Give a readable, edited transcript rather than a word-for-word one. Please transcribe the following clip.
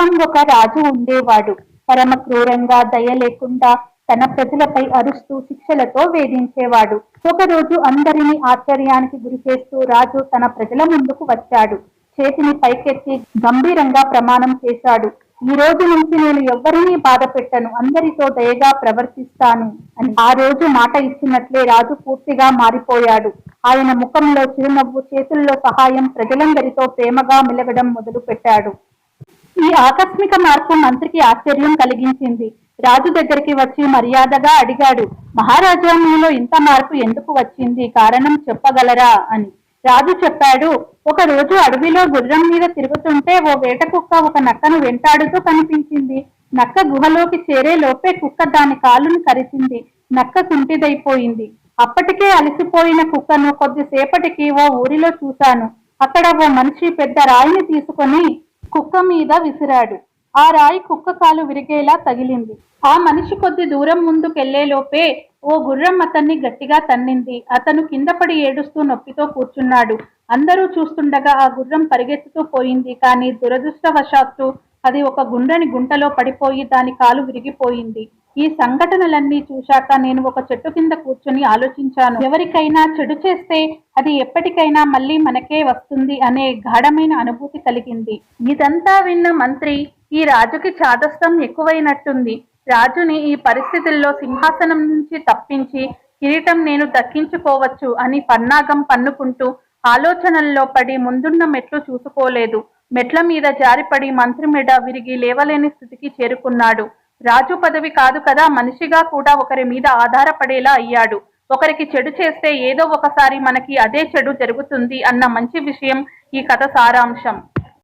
పూర్వం ఒక రాజు ఉండేవాడు. పరమ క్రూరంగా దయ లేకుండా తన ప్రజలపై అరుస్తూ శిక్షలతో వేధించేవాడు. ఒకరోజు అందరినీ ఆశ్చర్యానికి గురిచేస్తూ రాజు తన ప్రజల ముందుకు వచ్చాడు. చేతిని పైకెత్తి గంభీరంగా ప్రమాణం చేశాడు. ఈ రోజు నుంచి నేను ఎవ్వరినీ బాధ పెట్టను, అందరితో దయగా ప్రవర్తిస్తాను అని. ఆ రోజు మాట ఇచ్చినట్లే రాజు పూర్తిగా మారిపోయాడు. ఆయన ముఖంలో చిరునవ్వు, చేతుల్లో సహాయం, ప్రజలందరితో ప్రేమగా మెలగడం మొదలు పెట్టాడు. ఈ ఆకస్మిక మార్పు మంత్రికి ఆశ్చర్యం కలిగించింది. రాజు దగ్గరికి వచ్చి మర్యాదగా అడిగాడు, మహారాజా, మీలో ఇంత మార్పు ఎందుకు వచ్చింది? కారణం చెప్పగలరా అని. రాజు చెప్పాడు, ఒక రోజు అడవిలో గుర్రం మీద తిరుగుతుంటే ఓ వేట కుక్క ఒక నక్కను వెంటాడుతూ కనిపించింది. నక్క గుహలోకి చేరే లోపే కుక్క దాని కాలును కరిచింది. నక్క కుంటిదైపోయింది. అప్పటికే అలసిపోయిన కుక్కను కొద్దిసేపటికి ఓ ఊరిలో చూశాను. అక్కడ ఓ మనిషి పెద్ద రాయిని తీసుకొని కుక్క మీద విసిరాడు. ఆ రాయి కుక్క కాలు విరిగేలా తగిలింది. ఆ మనిషి కొద్ది దూరం ముందుకెళ్లేలోపే ఓ గుర్రం అతన్ని గట్టిగా తన్నింది. అతను కింద పడి ఏడుస్తూ నొప్పితో కూర్చున్నాడు. అందరూ చూస్తుండగా ఆ గుర్రం పరిగెత్తుతూ పోయింది. కానీ దురదృష్టవశాత్తు అది ఒక గుండ్రని గుంటలో పడిపోయి దాని కాలు విరిగిపోయింది. ఈ సంఘటనలన్నీ చూశాక నేను ఒక చెట్టు కింద కూర్చుని ఆలోచించాను. ఎవరికైనా చెడు చేస్తే అది ఎప్పటికైనా మళ్ళీ మనకే వస్తుంది అనే గాఢమైన అనుభూతి కలిగింది. ఇదంతా విన్న మంత్రి, ఈ రాజుకి చాదస్తం ఎక్కువైనట్టుంది. రాజుని ఈ పరిస్థితుల్లో సింహాసనం నుంచి తప్పించి కిరీటం నేను దక్కించుకోవచ్చు అని పన్నాగం పన్నుకుంటూ ఆలోచనల్లో పడి ముందున్న మెట్లు చూసుకోలేదు. మెట్ల మీద జారిపడి మంత్రి మెడ విరిగి లేవలేని స్థితికి చేరుకున్నాడు. రాజు పదవి కాదు కదా, మనిషిగా కూడా ఒకరి మీద ఆధారపడేలా అయ్యాడు. ఒకరికి చెడు చేస్తే ఏదో ఒకసారి మనకి అదే చెడు జరుగుతుంది అన్న మంచి విషయం ఈ కథ సారాంశం.